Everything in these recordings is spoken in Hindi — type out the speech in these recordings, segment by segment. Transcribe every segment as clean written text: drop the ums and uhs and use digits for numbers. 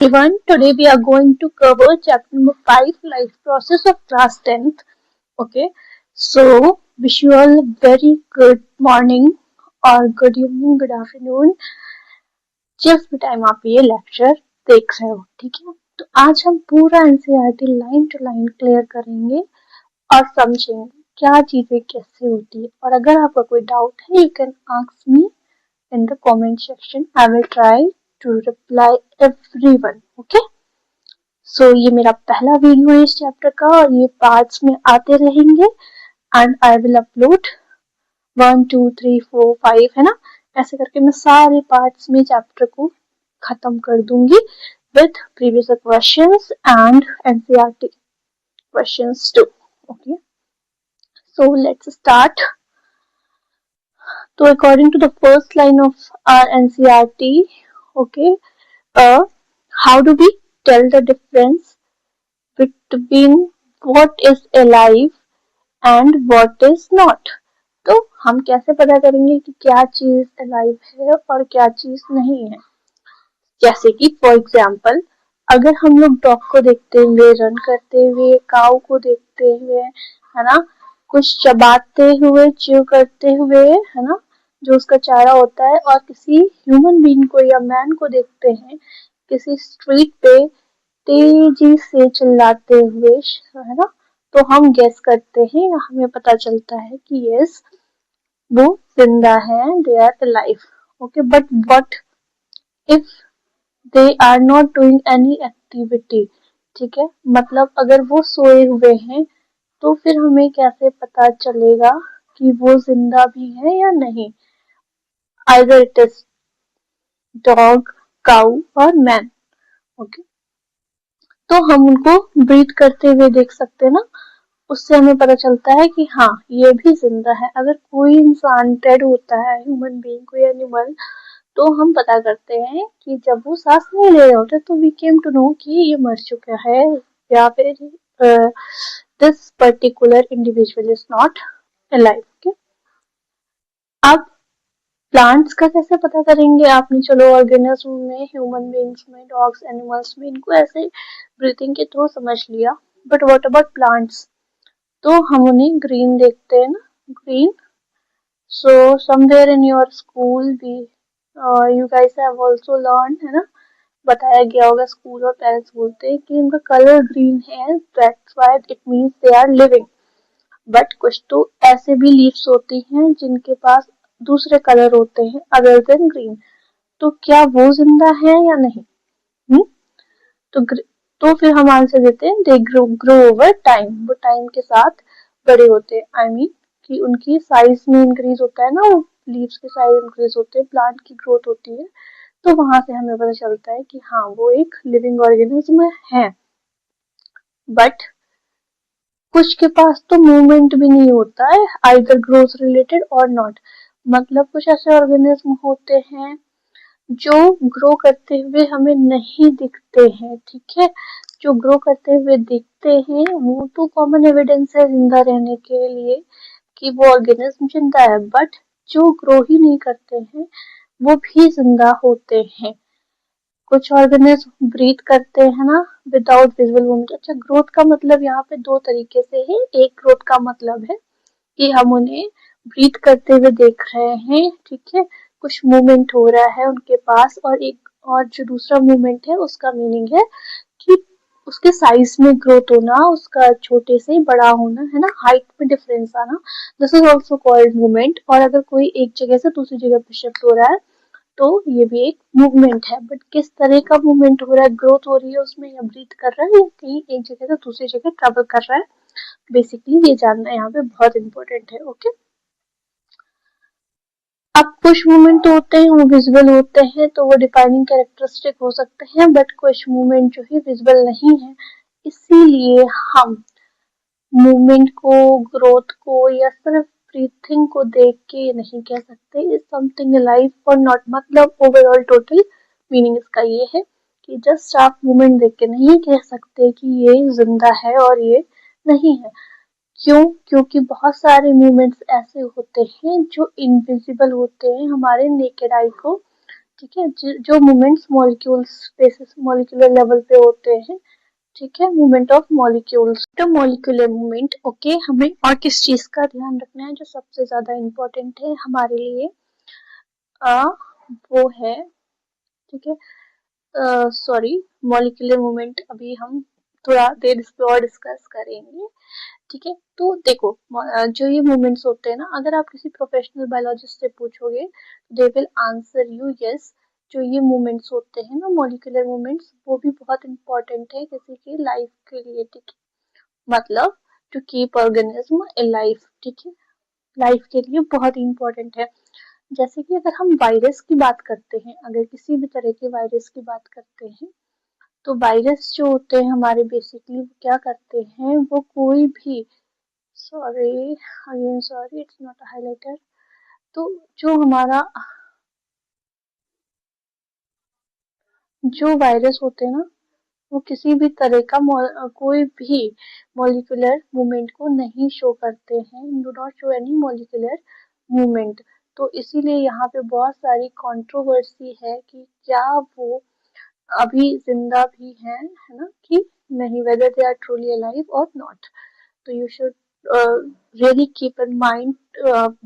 Everyone, today we are going to cover chapter number 5, life process of class 10th. Okay, so wish you all very good morning or good evening, good afternoon, जिस भी टाइम आप ये लेक्चर देख रहे हो, ठीक है। तो आज हम पूरा NCERT line to line clear करेंगे और समझेंगे क्या चीजें कैसे होती है। और अगर आपका कोई डाउट है, you can ask me in the comment section. I will try to reply everyone. Okay. सो ये मेरा पहला वीडियो है इस चैप्टर का और ये पार्ट्स में आते रहेंगे एंड आई विल अपलोड 1 2 3 4 5 है ना, ऐसे करके मैं सारे पार्ट्स में चैप्टर को खत्म कर दूंगी with previous questions and NCERT questions too. Okay, so let's start. So according to the first line of our NCERT, okay, how do we tell the difference between what is alive and what is not? तो हम कैसे पता करेंगे कि क्या चीज alive है और क्या चीज नहीं है। जैसे कि फॉर एग्जाम्पल, अगर हम लोग डॉग को देखते हुए, रन करते हुए, काऊ को देखते हुए, है ना, कुछ चबाते हुए, च्यू करते हुए, है ना, जो उसका चारा होता है, और किसी ह्यूमन बीइंग को या मैन को देखते हैं किसी स्ट्रीट पे तेजी से चिल्लाते हुए, है ना, तो हम गेस करते हैं या हमें पता चलता है कि यस, वो जिंदा है, they are alive. Okay, but what if they are not doing any activity? ठीक है, मतलब अगर वो सोए हुए हैं तो फिर हमें कैसे पता चलेगा कि वो जिंदा भी है या नहीं। आइदर इट इज डॉग, काऊ और मैन। ओके, तो हम उनको ब्रीथ करते हुए देख सकते हैं ना, उससे हमें पता चलता है कि हाँ, ये भी जिंदा है। अगर कोई इंसान डेड होता है, ह्यूमन बीइंग कोई एनिमल, तो हम पता करते हैं कि जब वो सांस नहीं ले रहे होते तो वी केम टू नो कि ये मर चुका है या फिर this particular individual is not alive. अब प्लांट्स का कैसे पता करेंगे? आपने चलो ऑर्गेनिज्म में, ह्यूमन बीइंग्स में, डॉग्स, एनिमल्स में, इनको ऐसे ब्रीथिंग के थ्रू समझ लिया, बट व्हाट अबाउट प्लांट्स? तो हम उन्हें ग्रीन देखते हैं ना, green. So somewhere in your school भी you guys have also learn, है ना, बताया गया होगा, स्कूल और पेरेंट्स बोलते हैं कि इनका कलर ग्रीन है, that's why it means they are living. But कुछ तो ऐसे भी लीव्स होती हैं जिनके पास दूसरे कलर होते हैं अदर देन ग्रीन, तो क्या वो जिंदा है या नहीं? हुँ? तो तो फिर हम आंसर देते हैं दे ग्रो ओवर टाइम, वो टाइम के साथ बड़े होते हैं। आई मीन कि उनकी साइज में इंक्रीज होता है ना, वो लीव्स के साइज इंक्रीज होते हैं, प्लांट की ग्रोथ होती है, तो वहां से हमें पता चलता है कि हाँ, वो एक लिविंग ऑर्गेनिज्म है। बट कुछ के पास तो मूवमेंट भी नहीं होता है, आइदर ग्रोथ रिलेटेड और नॉट। मतलब कुछ ऐसे ऑर्गेनिज्म होते हैं जो ग्रो करते हुए हमें नहीं दिखते हैं, ठीक है। जो ग्रो करते हुए दिखते हैं वो तो कॉमन एविडेंस है जिंदा रहने के लिए कि वो ऑर्गेनिज्म जिंदा है, बट जो ग्रो ही नहीं करते हैं वो भी जिंदा होते हैं। कुछ ऑर्गेनिज्म ब्रीथ करते हैं ना विदाउट विजुअल मूवमेंट। अच्छा, ग्रोथ का मतलब यहाँ पे दो तरीके से है। एक ग्रोथ का मतलब है कि हम उन्हें ब्रीथ करते हुए देख रहे हैं, ठीक है, कुछ मूवमेंट हो रहा है उनके पास, और एक और जो दूसरा मूवमेंट है उसका मीनिंग है कि उसके साइज में ग्रोथ होना, उसका छोटे से बड़ा होना, है ना, हाइट में डिफरेंस आना, this is also called movement. और अगर कोई एक जगह से दूसरी जगह पे शिफ्ट हो रहा है तो ये भी एक मूवमेंट है, बट किस तरह का मूवमेंट हो रहा है, ग्रोथ हो रही है उसमें या ब्रीथ कर रहा है या कहीं एक जगह से दूसरी जगह ट्रेवल कर रहा है, बेसिकली ये जानना यहाँ पे बहुत इंपॉर्टेंट है। ओके, अब कुछ मूवमेंट होते हैं वो विजिबल होते हैं तो वो डिफाइनिंग कैरेक्टरिस्टिक हो सकते हैं, बट कुछ मूवमेंट जो है विजिबल नहीं है, इसीलिए हम मूवमेंट को, ग्रोथ को या सिर्फ ब्रीथिंग को देख के नहीं कह सकते इज समथिंग लाइफ और नॉट। मतलब ओवरऑल टोटल मीनिंग इसका ये है कि जस्ट आप मूवमेंट देख के नहीं कह सकते कि ये जिंदा है और ये नहीं है। क्यों? क्योंकि बहुत सारे मूवमेंट्स ऐसे होते हैं जो इनविजिबल होते हैं हमारे नेकेड आई को, ठीक है, जो movements molecules basis molecular level पे होते हैं, ठीक है, मूवमेंट ऑफ मॉलिक्यूल्स, तो मॉलिक्यूलर मूवमेंट। ओके, हमें और किस चीज का ध्यान रखना है जो सबसे ज्यादा इम्पोर्टेंट है हमारे लिए, आ, वो है, ठीक है, सॉरी, मॉलिक्यूलर मूवमेंट अभी हम थोड़ा देर इस पे और डिस्कस करेंगे। ठीक है, तो देखो जो ये मूवमेंट्स होते हैं ना, अगर आप किसी प्रोफेशनल बायोलॉजिस्ट से पूछोगे, they will answer you yes, जो ये मूवमेंट्स होते हैं ना, मॉलिक्यूलर मूवमेंट्स, वो भी बहुत इंपॉर्टेंट है किसी की लाइफ के लिए। ठीक है, मतलब to keep organism in life, ठीक है, लाइफ के लिए बहुत ही इंपॉर्टेंट है। जैसे कि अगर हम वायरस की बात करते हैं, अगर किसी भी तरह के वायरस की बात करते हैं, तो वायरस जो होते हैं हमारे, बेसिकली क्या करते हैं, वो कोई भी, sorry again sorry, it's not a highlighter, तो जो वायरस होते हैं ना, वो किसी भी तरह का कोई भी मॉलिक्यूलर मूवमेंट को नहीं शो करते हैं, do not show any molecular movement. तो इसीलिए यहाँ पे बहुत सारी कंट्रोवर्सी है कि क्या वो अभी जिंदा भी हैं, है ना, कि नहीं, whether they are truly alive और नॉट। तो you should really keep in mind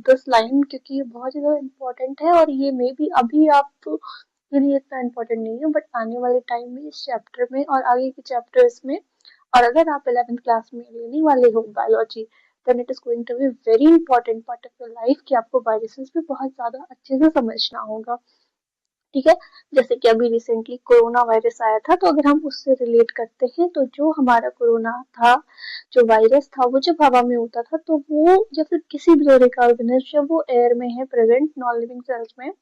this line, क्योंकि ये बहुत ज़्यादा इम्पोर्टेंट है, और ये मे बी अभी आप के लिए इतना इम्पोर्टेंट नहीं है, बट आने वाले टाइम में इस चैप्टर में और आगे के चैप्टर्स में, और अगर आप 11th क्लास में लेने वाले हो biology, then it is going to be very important part of your life कि आपको वायरसेस भी बहुत ज़्यादा अच्छे से समझना होगा। ठीक है, जैसे कि अभी रिसेंटली कोरोना वायरस आया था, तो अगर हम उससे रिलेट करते हैं, तो जो हमारा कोरोना था, जो वायरस था, वो जब हवा में होता था, तो वो या फिर किसी भी तरह का ऑर्गेनिज्म जब वो एयर में है प्रेजेंट, नॉन लिविंग सेल्स में,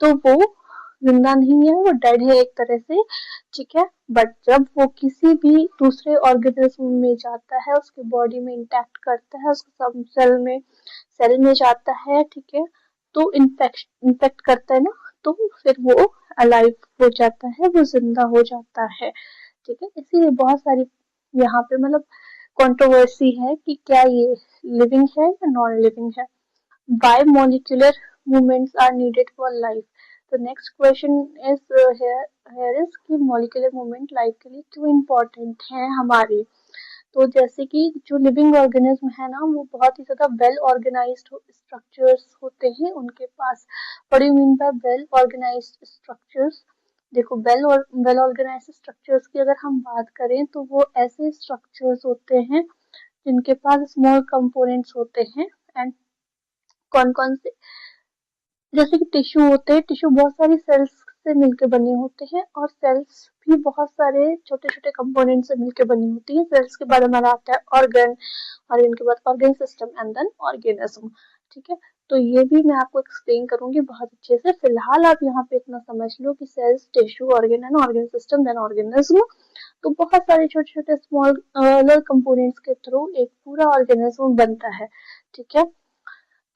तो वो जिंदा नहीं है, वो डेड है एक तरह से। ठीक है, बट जब वो किसी भी दूसरे ऑर्गेनिज्म में जाता है, उसके बॉडी में इंटैक्ट करता है, उसके सब सेल में जाता है, ठीक है, तो इन्फेक्ट करता है ना, तो फिर वो अलाइव हो जाता है, वो जिंदा हो जाता है। ठीक है, इसीलिए बहुत सारी यहाँ पे मतलब कंट्रोवर्सी है कि क्या ये लिविंग है या नॉन लिविंग है। Why molecular movements are needed for life? The next question is here is कि molecular movement life के लिए क्यों important है हमारे। तो जैसे कि जो लिविंग ऑर्गेनिज्म है ना, वो बहुत ही ज्यादा वेल ऑर्गेनाइज्ड स्ट्रक्चर्स होते हैं उनके पास। What do you mean by well organised structures? देखो, वेल ऑर्गेनाइज्ड स्ट्रक्चर्स की अगर हम बात करें, तो वो ऐसे स्ट्रक्चर्स होते हैं जिनके पास स्मॉल कंपोनेंट्स होते हैं। एंड कौन कौन से, जैसे कि टिश्यू होते हैं, टिश्यू बहुत सारी सेल्स से मिलकर बने होते हैं, और सेल्स भी बहुत सारे छोटे छोटे कंपोनेंट से मिलकर बनी होती है। सेल्स के बाद हमारा आता है ऑर्गन, ऑर्गन के बाद organ system and then organism. ठीक है, तो ये भी मैं आपको एक्सप्लेन करूंगी बहुत अच्छे से। फिलहाल आप यहाँ पे इतना समझ लो कि cells, tissue, organ and organ system then organism, तो बहुत सारे छोटे छोटे स्मॉल कंपोनेंट्स के थ्रू एक पूरा ऑर्गेनिज्म बनता है। ठीक है,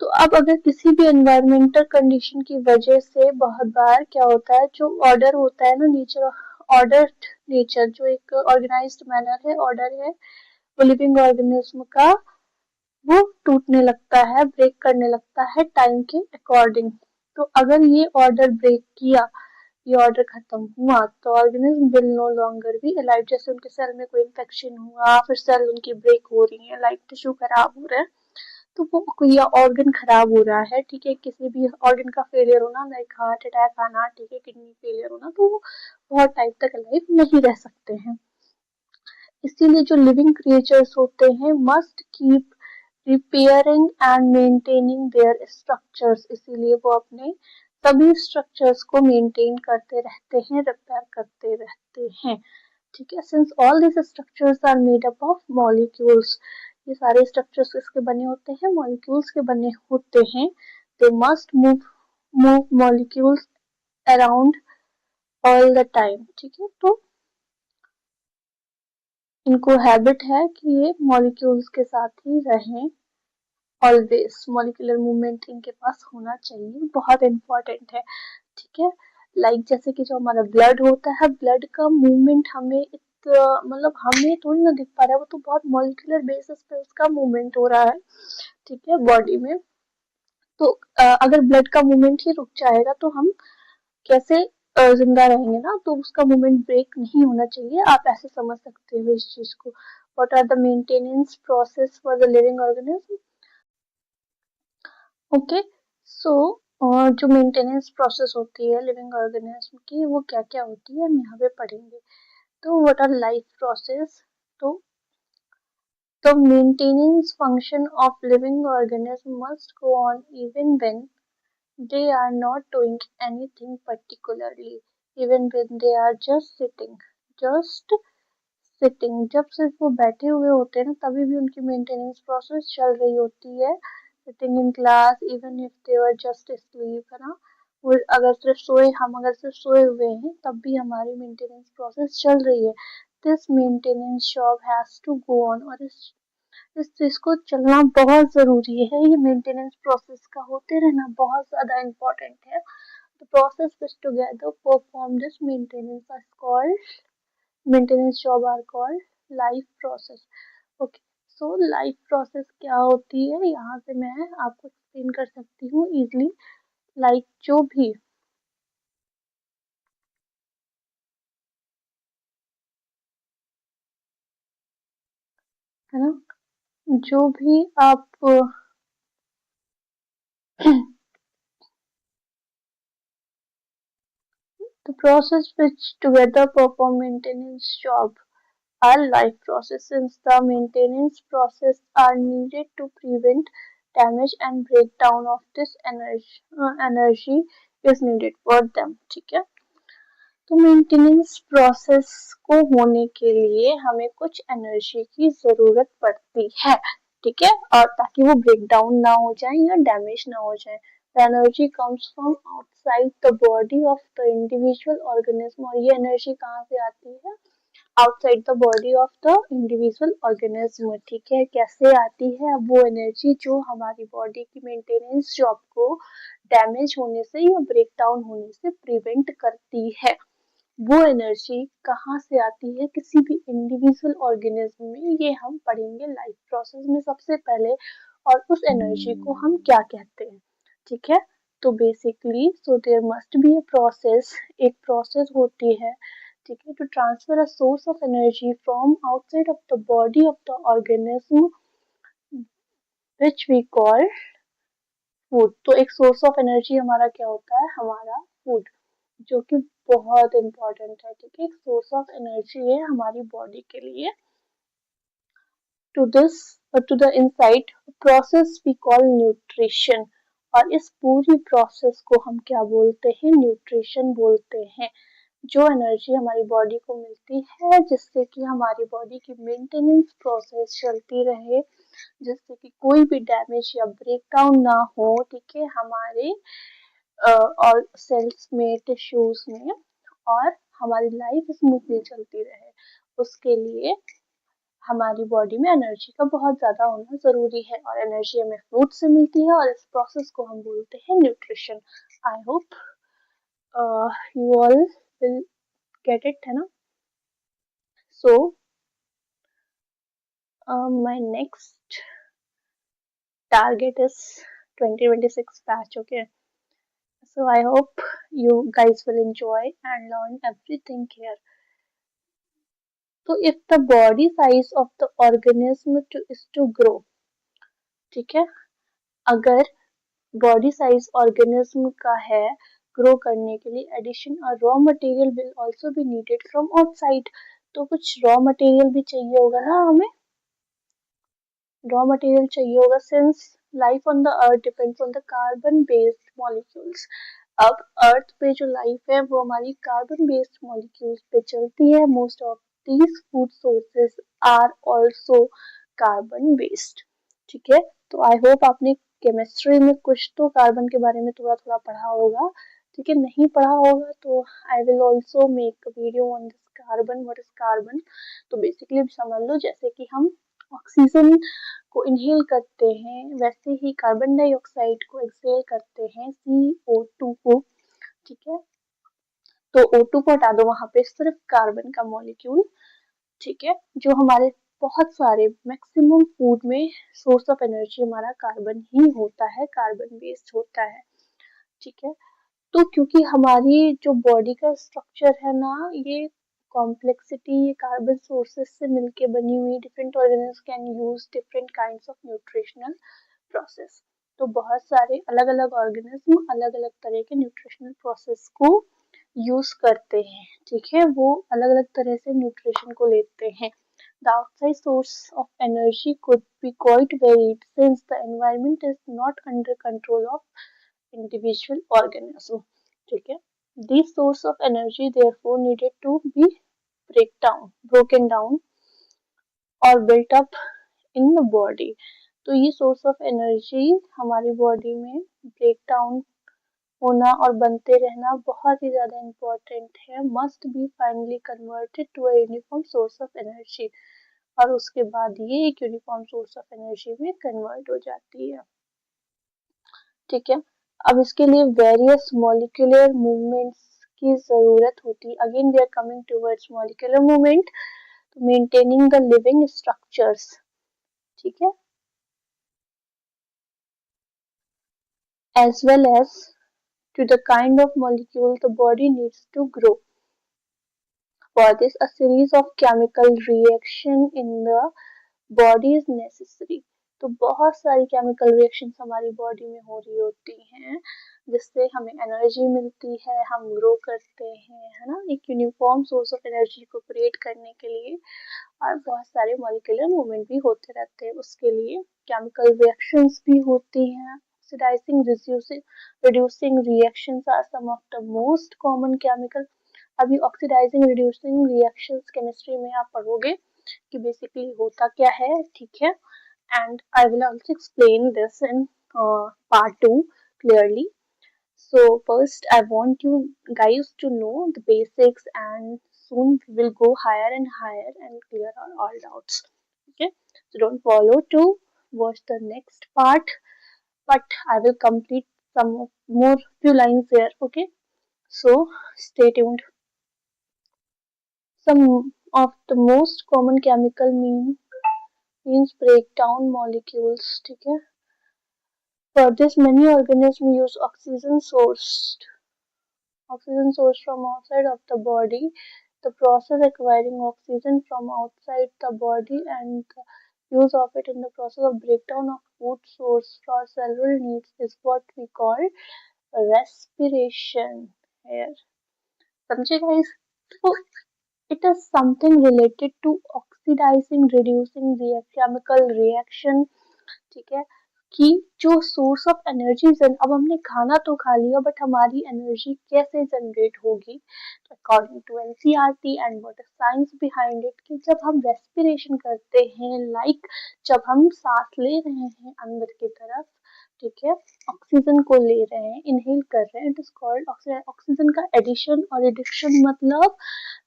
तो अब अगर किसी भी एनवायरमेंटल कंडीशन की वजह से बहुत बार क्या होता है, जो ऑर्डर होता है ना, नेचर, ऑर्डर, नेचर जो एक ऑर्गेनाइज्ड मैनर है, ऑर्डर है वो लिविंग ऑर्गेनिज्म का, वो टूटने लगता है, ब्रेक करने लगता है टाइम के अकॉर्डिंग। तो अगर ये ऑर्डर ब्रेक किया, ये ऑर्डर खत्म हुआ, तो organism will no longer be alive. जैसे उनके सेल में कोई इन्फेक्शन हुआ, फिर सेल उनकी ब्रेक हो रही है, लाइक टिश्यू खराब हो रहा है, तो वो कोई ऑर्गन खराब हो रहा है, ठीक है, किसी भी ऑर्गन का फेलियर होना, लाइक हार्ट अटैक आना, ठीक है, किडनी फेलियर होना, तो वो बहुत टाइम तक लाइफ नहीं रह सकते हैं। इसीलिए जो लिविंग क्रिएचर्स होते हैं must keep repairing and maintaining their structures, इसीलिए वो अपने सभी स्ट्रक्चर्स को मेंटेन करते रहते हैं, रिपेयर करते रहते हैं। ठीक है, since all this structures are made up of molecules, ये सारे स्ट्रक्चर्स किसके बने होते हैं, मॉलिक्यूल्स के बने होते हैं। They must move molecules around all the time. ठीक है, तो इनको हैबिट है कि ये मॉलिक्यूल्स के साथ ही रहें, ऑलवेज मॉलिक्यूलर मूवमेंट इनके पास होना चाहिए, बहुत इंपॉर्टेंट है। ठीक है, लाइक जैसे कि जो हमारा ब्लड होता है, ब्लड का मूवमेंट हमें मतलब हमें थोड़ी ना दिख पा रहा है, वो तो बहुत मॉलिक्यूलर बेसिस पे उसका मूवमेंट हो रहा है। ठीक है, बॉडी में, तो अगर ब्लड का मूवमेंट ही रुक जाएगा, तो हम कैसे जिंदा रहेंगे ना, तो उसका मूवमेंट ब्रेक नहीं होना चाहिए। आप ऐसे समझ सकते हो इस चीज को। What are the maintenance process for the living organism? Okay, so और जो मेंटेनेंस प्रोसेस होती है लिविंग ऑर्गेनिज्म की, वो क्या क्या होती है हम यहाँ पे पढ़ेंगे। तो व्हाट आर लाइफ प्रोसेस? तो the maintenance function of living organism must go on even when they are not doing anything particularly, even when they are just sitting. Just sitting, जब सिर्फ वो बैठे हुए होते हैं ना, तभी भी उनकी मेंटेनेंस प्रोसेस चल रही होती है। Sitting in class even if they were just sleep, है ना। वो अगर सिर्फ सोए, हम अगर सिर्फ सोए हुए हैं तब भी हमारी मेंटेनेंस प्रोसेस चल रही है। This maintenance job has to go on, और इस चीज को चलना बहुत जरूरी है। ये मेंटेनेंस प्रोसेस का होते रहना बहुत ज्यादा इम्पोर्टेंट है। The process which together perform this maintenance is called maintenance job are called life process. Okay, so life process क्या होती है, यहाँ से मैं आपको एक्सप्लेन कर सकती हूँ इजली। लाइक जो भी, है ना, जो भी आप the process which together perform maintenance job are life process, since the maintenance process are needed to prevent damage and breakdown of this energy is needed for them। ठीक है, तो मेंटेनेंस प्रोसेस को होने के लिए हमें कुछ एनर्जी की जरूरत पड़ती है। ठीक है, और ताकि वो ब्रेक डाउन ना हो जाए या डैमेज ना हो जाए। The energy comes from outside the body of the individual organism, और ये एनर्जी कहाँ से आती है? Outside the body of the individual organism. ठीक है, कैसे आती है? अब वो एनर्जी जो हमारी बॉडी की मेंटेनेंस जॉब को डैमेज होने से या ब्रेक डाउन होने से प्रिवेंट करती है, वो एनर्जी कहाँ से आती है किसी भी इंडिविजुअल ऑर्गेनिज्म में, ये हम पढ़ेंगे लाइफ प्रोसेस में सबसे पहले। और उस एनर्जी को हम क्या कहते हैं? ठीक है, तो basically so there must be a process, एक प्रोसेस होती है, ठीक है, to transfer a source of energy from outside of the body of the organism which we call food. तो एक सोर्स ऑफ एनर्जी हमारा क्या होता है? हमारा फूड, जो कि बहुत इम्पोर्टेंट है। ठीक है, एक सोर्स ऑफ एनर्जी है हमारी बॉडी के लिए। To this to the inside process we call nutrition, और इस पूरी प्रोसेस को हम क्या बोलते हैं? न्यूट्रिशन बोलते हैं। जो एनर्जी हमारी बॉडी को मिलती है जिससे कि हमारी बॉडी की मेंटेनेंस प्रोसेस चलती रहे, जिससे कि कोई भी डैमेज या ब्रेकडाउन ना हो, ठीक है, हमारे और सेल्स में, टिश्यूज में, और हमारी लाइफ स्मूथली चलती रहे, उसके लिए हमारी बॉडी में एनर्जी का बहुत ज़्यादा होना ज़रूरी है। और एनर्जी हमें फूड से मिलती है, और इस प्रोसेस को हम बोलते हैं nutrition. I hope you all will get it, है ना। So my next target is 2026 batch. Okay, so I hope you guys will enjoy and learn everything here. So if the body size of the organism is to grow, ठीक है, अगर बॉडी साइज ऑर्गेनिज्म का है ग्रो करने के लिए, एडिशन और raw material will also be needed from outside. तो कुछ रॉ मटेरियल भी चाहिए होगा ना हमें, रॉ मटेरियल चाहिए होगा, since life on the earth depends on the carbon based molecules. अब अर्थ पे जो लाइफ है वो हमारी कार्बन बेस्ड मॉलिक्यूल्स पे चलती है। Most of these food sources are also carbon based. ठीक है, तो आई होप आपने केमिस्ट्री में कुछ तो कार्बन के बारे में थोड़ा थोड़ा पढ़ा होगा। ठीक है, नहीं पढ़ा होगा तो I will also make a video on this carbon, what is carbon. तो बेसिकली समझ लो, जैसे कि हम ऑक्सीजन को इनहेल करते हैं, वैसे ही कार्बन डाइऑक्साइड को एक्सहेल करते हैं, CO2 को। ठीक है, तो O2 को हटा दो, वहां पे सिर्फ कार्बन का मॉलिक्यूल। ठीक है, जो हमारे बहुत सारे मैक्सिमम फूड में सोर्स ऑफ एनर्जी हमारा कार्बन ही होता है, कार्बन बेस्ड होता है। ठीक है, तो क्योंकि हमारी जो बॉडी का स्ट्रक्चर है ना, ये कॉम्प्लेक्सिटी, ये कार्बन सोर्सेस से मिलके बनी हुई, different organism can use different kinds of nutritional process. तो बहुत सारे अलग अलग ऑर्गेनिज्म अलग अलग तरह के न्यूट्रिशनल प्रोसेस को यूज करते हैं, ठीक है, वो अलग अलग तरह से न्यूट्रिशन को लेते हैं। The outside source of energy could be quite varied since the environment is not under control of individual organism, ठीक है। These source of energy therefore needed to be broken down or built up in the body। तो ये सोर्स ऑफ एनर्जी हमारी बॉडी में ब्रेक डाउन होना और बनते रहना बहुत ही ज़्यादा इम्पोर्टेंट है, must be finally converted to a uniform source of energy, और उसके बाद ये एक यूनिफॉर्म सोर्स ऑफ एनर्जी में कन्वर्ट हो जाती है, ठीक है। अब इसके लिए वेरियस मॉलिक्यूलर मूवमेंट्स की ज़रूरत होती है। Again we are coming towards molecular movement, maintaining the living structures, ठीक है, as well as to the kind of molecule the body needs to grow. For this, a series of chemical reaction in the body is necessary। तो बहुत सारी केमिकल रिएक्शंस हमारी बॉडी में हो रही होती हैं, जिससे हमें एनर्जी मिलती है, हम ग्रो करते हैं, है ना, एक यूनिफॉर्म सोर्स ऑफ एनर्जी को क्रिएट करने के लिए। और बहुत सारे मॉलिक्यूलर मूवमेंट भी होते रहते हैं, उसके लिए केमिकल रिएक्शंस भी होती हैं। Oxidising reducing reactions are some of the most common chemical। अभी ऑक्सीडाइजिंग रिड्यूसिंग रिएक्शंस केमिस्ट्री में आप पढ़ोगे कि बेसिकली होता क्या है, ठीक है, and I will also explain this in part 2 clearly। So first I want you guys to know the basics, and soon we will go higher and higher and clear all doubts, okay। So don't follow to watch the next part, but I will complete some more few lines here, okay, so stay tuned। Some of the most common chemical means breakdown molecules, ठीक है। For this many organisms use oxygen source from outside of the body। The process acquiring oxygen from outside the body and the use of it in the process of breakdown of food source for several needs is what we call respiration here। समझे guys? So it is something related to oxidizing reducing chemical reaction, ठीक है, कि जो सोर्स ऑफ एनर्जी, अब हमने खाना तो खा लिया, बट हमारी एनर्जी कैसे जनरेट होगी, तो according to NCERT and what is science behind it, कि जब हम रेस्पिरेशन करते हैं, लाइक जब हम सांस ले रहे हैं अंदर की तरफ, ठीक है, ऑक्सीजन को ले रहे हैं, इनहेल कर रहे हैं, इट इज कॉल्ड ऑक्सीजन का एडिशन, और एडिशन मतलब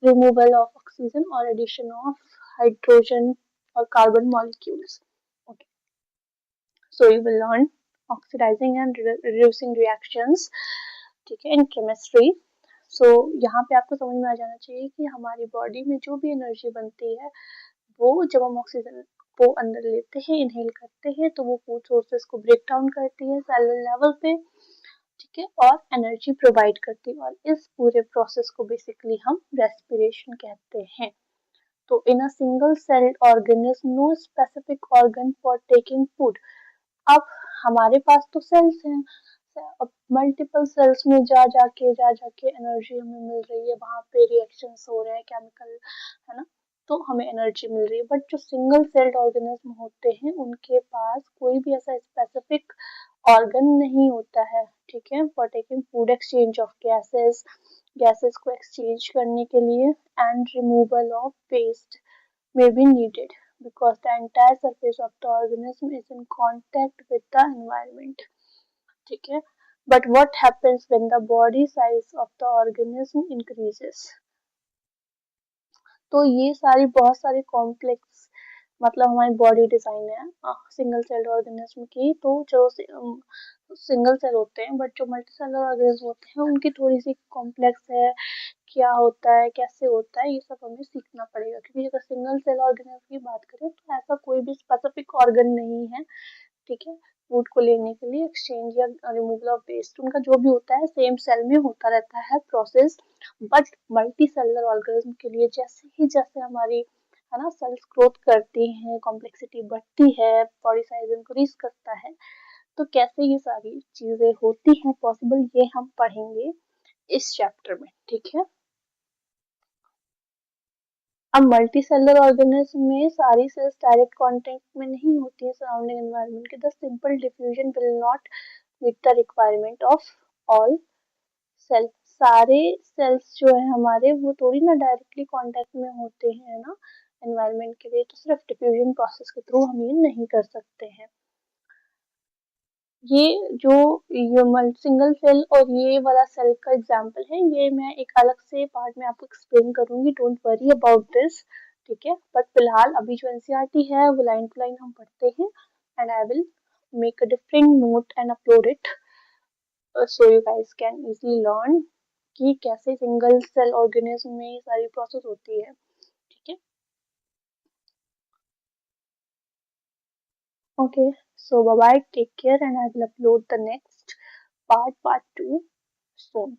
रिमूवल ऑफ ऑक्सीजन और एडिशन ऑफ हाइड्रोजन और carbon molecules, okay। So you will learn oxidizing and reducing reactions, ठीक है, इन केमिस्ट्री। सो यहाँ पे आपको समझ में आ जाना चाहिए कि हमारी बॉडी में जो भी एनर्जी बनती है, वो जब हम ऑक्सीजन को अंदर लेते हैं, इनहेल करते हैं, तो वो फूड सोर्सेस को ब्रेक डाउन करती है सेलुलर लेवल पे, ठीक है, और एनर्जी प्रोवाइड करती है, और इस पूरे प्रोसेस को बेसिकली हम रेस्पिरेशन कहते हैं। तो in a single celled organism no specific organ for taking food. अब हमारे पास तो सेल्स हैं, अब मल्टीपल सेल्स में जा जाके एनर्जी हमें मिल रही है, वहां पे रिएक्शंस हो रहे हैं केमिकल, है ना, तो हमें एनर्जी मिल रही है। बट जो सिंगल सेल्ड ऑर्गेनिज्म होते हैं, उनके पास कोई भी ऐसा स्पेसिफिक ऑर्गन नहीं होता है, ठीक है, for taking food, exchange of gases को एक्सचेंज करने के लिए, and removal of waste may be needed because the entire surface of the organism is in contact with the environment, ठीक है। But what happens when the body size of the organism increases? तो ये सारी बहुत सारी कॉम्प्लेक्स, मतलब हमारी बॉडी डिजाइन है सिंगल सेल ऑर्गेनिज्म की, तो जो सिंगल सेल होते हैं, बट जो मल्टी सेलर ऑर्गेनिज्म होते हैं, उनकी थोड़ी सी कॉम्प्लेक्स है, क्या होता है, कैसे होता है, ये सब हमें सीखना पड़ेगा। क्योंकि अगर सिंगल सेल ऑर्गेनिज्म की बात करें, तो ऐसा कोई भी स्पेसिफिक ऑर्गन नहीं है, ठीक है, फूड को लेने के लिए एक्सचेंज या रिमूवल ऑफ वेस्ट, उनका जो भी होता है सेम सेल में होता रहता है process. But multi cellular organism के लिए जैसे हमारी है ना सेल्स ग्रोथ करती हैं, कॉम्प्लेक्सिटी बढ़ती है, बॉडी साइज इंक्रीज करता है, तो कैसे ये सारी चीजें होती हैं पॉसिबल, ये हम पढ़ेंगे इस चैप्टर में, ठीक है। अब मल्टी सेलुलर ऑर्गेनिज्म में सारी सेल्स डायरेक्ट कांटेक्ट में नहीं होती है सराउंडिंग एनवायरनमेंट के, the simple diffusion will not meet the requirement of all cell. सारे सेल्स जो है हमारे वो थोड़ी ना डायरेक्टली कांटेक्ट में होते हैं ना एनवायरनमेंट के लिए, तो सिर्फ डिफ्यूजन प्रोसेस के थ्रू हम ये नहीं कर सकते हैं। ये जो ये सिंगल सेल और ये वाला सेल का एग्जांपल है, ये मैं एक अलग से पार्ट में आपको एक्सप्लेन करूंगी, डोंट वरी अबाउट दिस, ठीक है। बट फिलहाल अभी जो एनसीईआरटी है वो लाइन टू लाइन हम पढ़ते हैं, and I will make a different note and upload it so you guys can easily learn कि कैसे सिंगल सेल ऑर्गेनिज्म में ये सारी प्रोसेस होती है, ठीक है। Okay, so bye bye, take care, and I will upload the next part 2 soon.